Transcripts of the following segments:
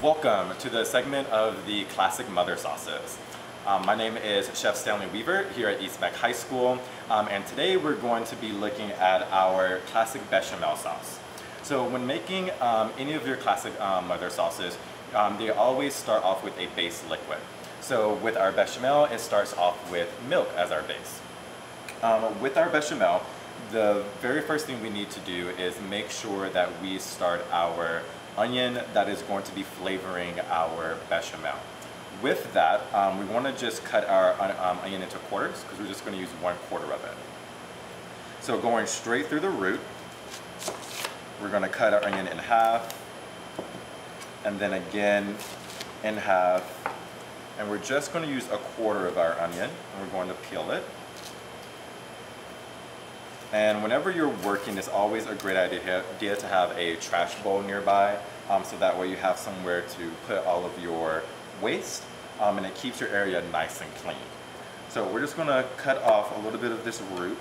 Welcome to the segment of the classic mother sauces. My name is Chef Stanley Weaver here at East Mac High School, and today we're going to be looking at our classic bechamel sauce. So when making any of your classic mother sauces, they always start off with a base liquid. So with our bechamel, it starts off with milk as our base. With our bechamel, the very first thing we need to do is make sure that we start our onion that is going to be flavoring our bechamel. With that, we want to just cut our onion into quarters because we're just going to use 1/4 of it. So going straight through the root, we're going to cut our onion in half, and then again in half, and we're just going to use 1/4 of our onion, and we're going to peel it. And whenever you're working, it's always a great idea to have a trash bowl nearby, so that way you have somewhere to put all of your waste, and it keeps your area nice and clean. So we're just going to cut off a little bit of this root,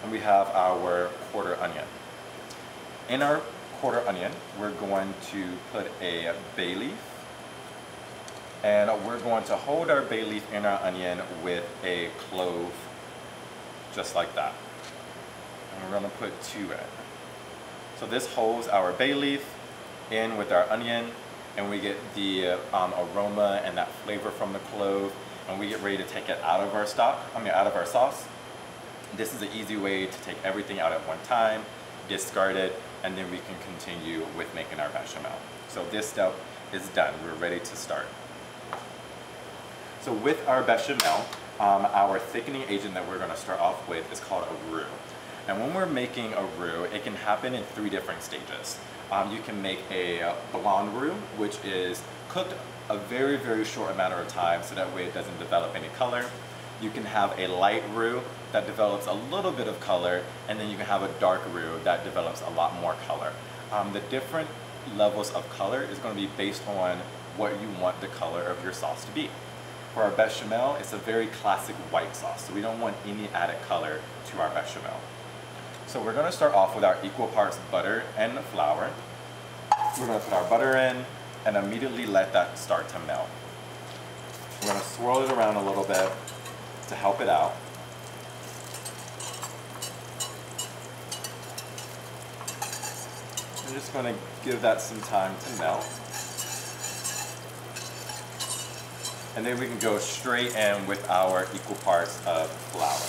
and we have our 1/4 onion. In our 1/4 onion, we're going to put a bay leaf, and we're going to hold our bay leaf in our onion with a clove, just like that. And we're going to put 2 in. So this holds our bay leaf in with our onion, and we get the aroma and that flavor from the clove, and we get ready to take it out of our out of our sauce. This is an easy way to take everything out at one time, discard it, and then we can continue with making our bechamel. So this step is done. We're ready to start. So with our bechamel, our thickening agent that we're going to start off with is called a roux. And when we're making a roux, it can happen in 3 different stages. You can make a blonde roux, which is cooked a very, very short amount of time so that way it doesn't develop any color. You can have a light roux that develops a little bit of color, and then you can have a dark roux that develops a lot more color. The different levels of color is going to be based on what you want the color of your sauce to be. For our bechamel, it's a very classic white sauce, so we don't want any added color to our bechamel. So we're going to start off with our equal parts butter and flour. We're going to put our butter in and immediately let that start to melt. We're going to swirl it around a little bit to help it out. I'm just going to give that some time to melt. And then we can go straight in with our equal parts of flour.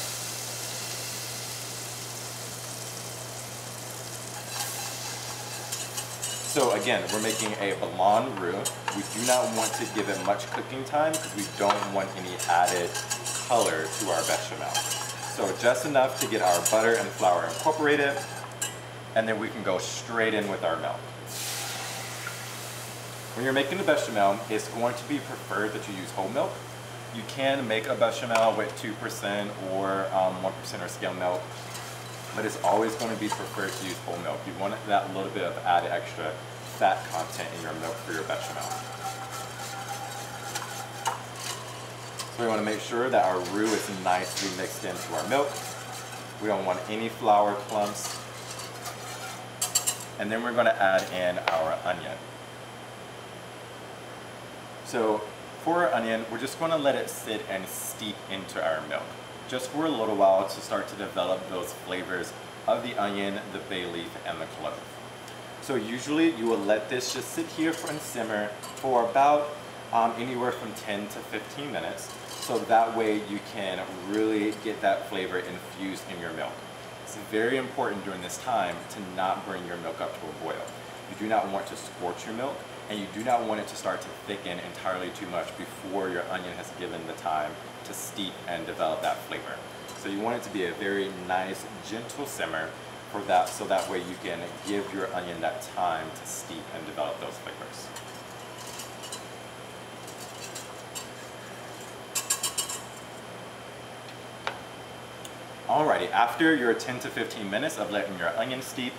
So again, we're making a blonde roux. We do not want to give it much cooking time because we don't want any added color to our bechamel. So just enough to get our butter and flour incorporated, and then we can go straight in with our milk. When you're making a bechamel, it's going to be preferred that you use whole milk. You can make a bechamel with 2% or 1% or skim milk, but it's always going to be preferred to use whole milk. You want that little bit of added extra fat content in your milk for your bechamel. So we want to make sure that our roux is nicely mixed into our milk. We don't want any flour clumps. And then we're going to add in our onion. So for our onion, we're just going to let it sit and steep into our milk, just for a little while to start to develop those flavors of the onion, the bay leaf, and the clove. So usually you will let this just sit here and simmer for about anywhere from 10 to 15 minutes, so that way you can really get that flavor infused in your milk. It's very important during this time to not bring your milk up to a boil. You do not want to scorch your milk, and you do not want it to start to thicken entirely too much before your onion has given the time to steep and develop that flavor. So you want it to be a very nice, gentle simmer for that, so that way you can give your onion that time to steep and develop those flavors. Alrighty, after your 10 to 15 minutes of letting your onion steep,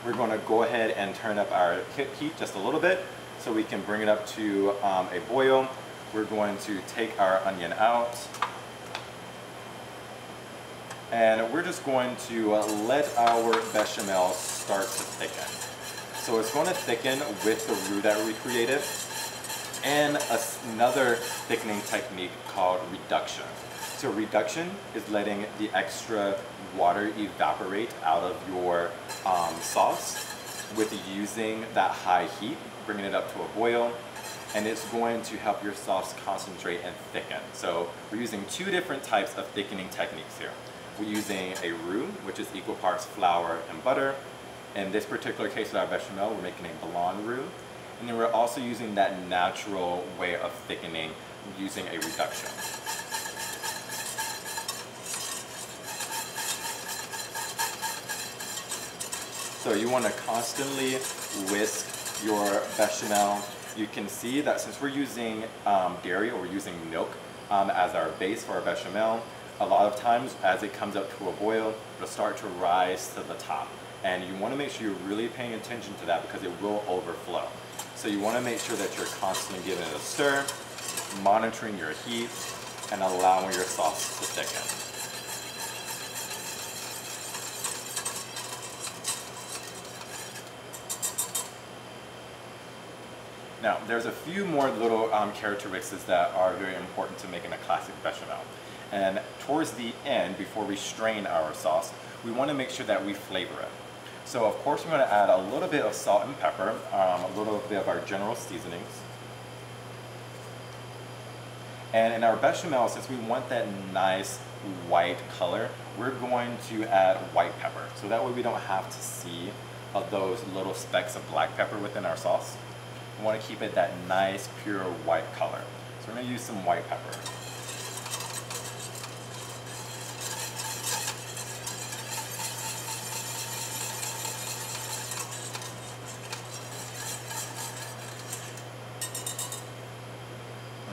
we're going to go ahead and turn up our heat just a little bit so we can bring it up to a boil. We're going to take our onion out, and we're just going to let our bechamel start to thicken. So it's going to thicken with the roux that we created, and another thickening technique called reduction. So reduction is letting the extra water evaporate out of your sauce with using that high heat, bringing it up to a boil, and it's going to help your sauce concentrate and thicken. So we're using two different types of thickening techniques here. We're using a roux, which is equal parts flour and butter. In this particular case with our bechamel, we're making a blonde roux. And then we're also using that natural way of thickening using a reduction. So you want to constantly whisk your bechamel. You can see that since we're using dairy, or we're using milk as our base for our bechamel, a lot of times as it comes up to a boil, it'll start to rise to the top. And you want to make sure you're really paying attention to that because it will overflow. So you want to make sure that you're constantly giving it a stir, monitoring your heat, and allowing your sauce to thicken. Now, there's a few more little characteristics that are very important to making a classic bechamel. And towards the end, before we strain our sauce, we want to make sure that we flavor it. So of course we're going to add a little bit of salt and pepper, a little bit of our general seasonings. And in our bechamel, since we want that nice white color, we're going to add white pepper. So that way we don't have to see those little specks of black pepper within our sauce. We want to keep it that nice, pure white color. So we're going to use some white pepper.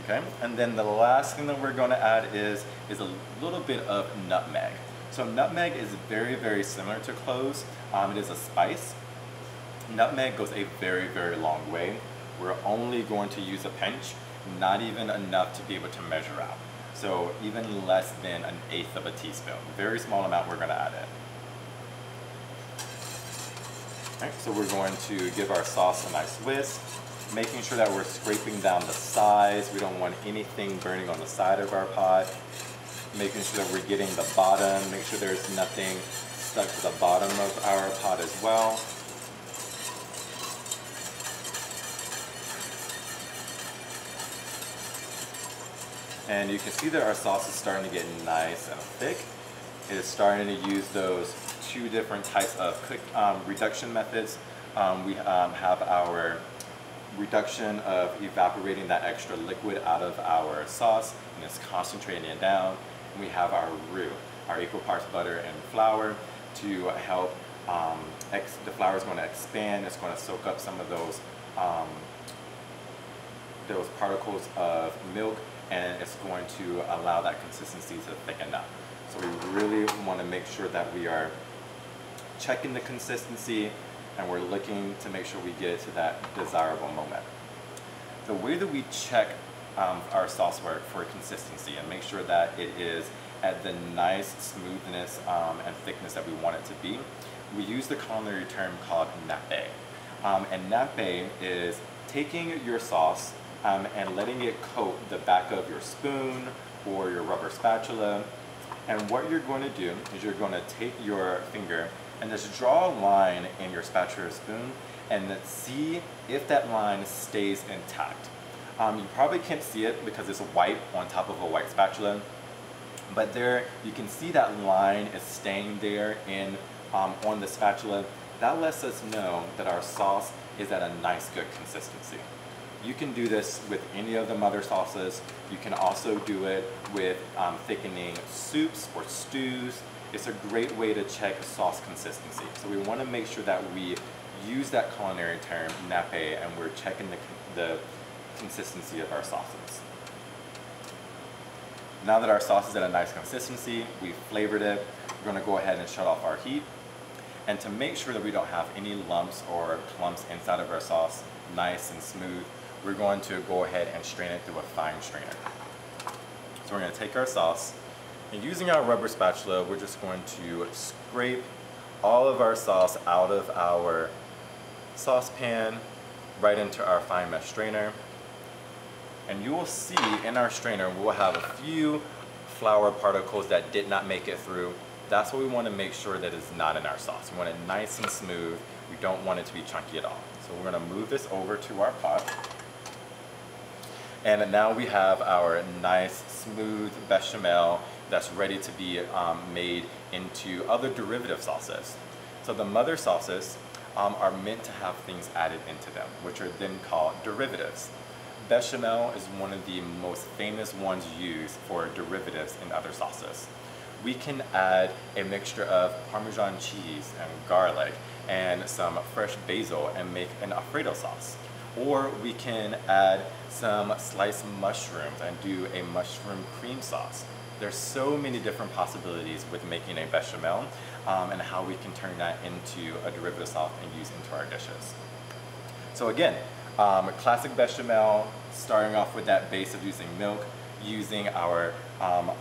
Okay, and then the last thing that we're going to add is a little bit of nutmeg. So nutmeg is very, very similar to cloves. It is a spice. Nutmeg goes a very, very long way. We're only going to use a pinch, not even enough to be able to measure out. So even less than 1/8 of a teaspoon. Very small amount we're going to add in. All right, so we're going to give our sauce a nice whisk, making sure that we're scraping down the sides. We don't want anything burning on the side of our pot. Making sure that we're getting the bottom, make sure there's nothing stuck to the bottom of our pot as well. And you can see that our sauce is starting to get nice and thick. It is starting to use those two different types of reduction methods. We have our reduction of evaporating that extra liquid out of our sauce, and it's concentrating it down. And we have our roux, our equal parts butter and flour to help, the flour is going to expand, it's going to soak up some of those particles of milk, and it's going to allow that consistency to thicken up. So we really want to make sure that we are checking the consistency, and we're looking to make sure we get to that desirable moment. The way that we check our sauce work for consistency and make sure that it is at the nice smoothness and thickness that we want it to be, we use the culinary term called nappe. And nappe is taking your sauce and letting it coat the back of your spoon or your rubber spatula. And what you're going to do is you're going to take your finger and just draw a line in your spatula or spoon and see if that line stays intact. You probably can't see it because it's white on top of a white spatula, but there you can see that line is staying there on the spatula. That lets us know that our sauce is at a nice, good consistency. You can do this with any of the mother sauces. You can also do it with thickening soups or stews. It's a great way to check sauce consistency. So we want to make sure that we use that culinary term, nappe, and we're checking the consistency of our sauces. Now that our sauce is at a nice consistency, we've flavored it, we're going to go ahead and shut off our heat. And to make sure that we don't have any lumps or clumps inside of our sauce, nice and smooth, we're going to go ahead and strain it through a fine strainer. So we're going to take our sauce, and using our rubber spatula, we're just going to scrape all of our sauce out of our saucepan, right into our fine mesh strainer. And you will see in our strainer, we'll have a few flour particles that did not make it through. That's what we want to make sure that is not in our sauce. We want it nice and smooth. We don't want it to be chunky at all. So we're going to move this over to our pot. And now we have our nice smooth bechamel that's ready to be made into other derivative sauces. So the mother sauces are meant to have things added into them, which are then called derivatives. Bechamel is one of the most famous ones used for derivatives in other sauces. We can add a mixture of Parmesan cheese and garlic and some fresh basil and make an Alfredo sauce. Or we can add some sliced mushrooms and do a mushroom cream sauce. There's so many different possibilities with making a bechamel and how we can turn that into a derivative sauce and use into our dishes. So again, classic bechamel, starting off with that base of using milk, using our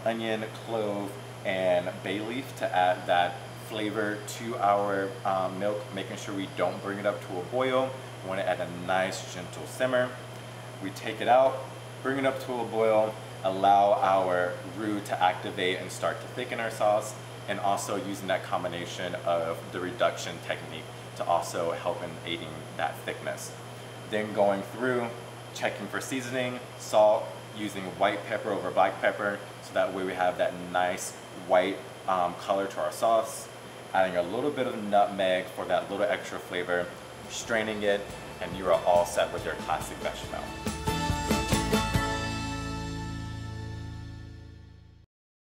onion, clove, and bay leaf to add that flavor to our milk, making sure we don't bring it up to a boil. We want it at a nice gentle simmer. We take it out, bring it up to a boil, allow our roux to activate and start to thicken our sauce, and also using that combination of the reduction technique to also help in aiding that thickness. Then going through, checking for seasoning, salt, using white pepper over black pepper, so that way we have that nice white color to our sauce, adding a little bit of nutmeg for that little extra flavor, straining it, and you are all set with your classic bechamel.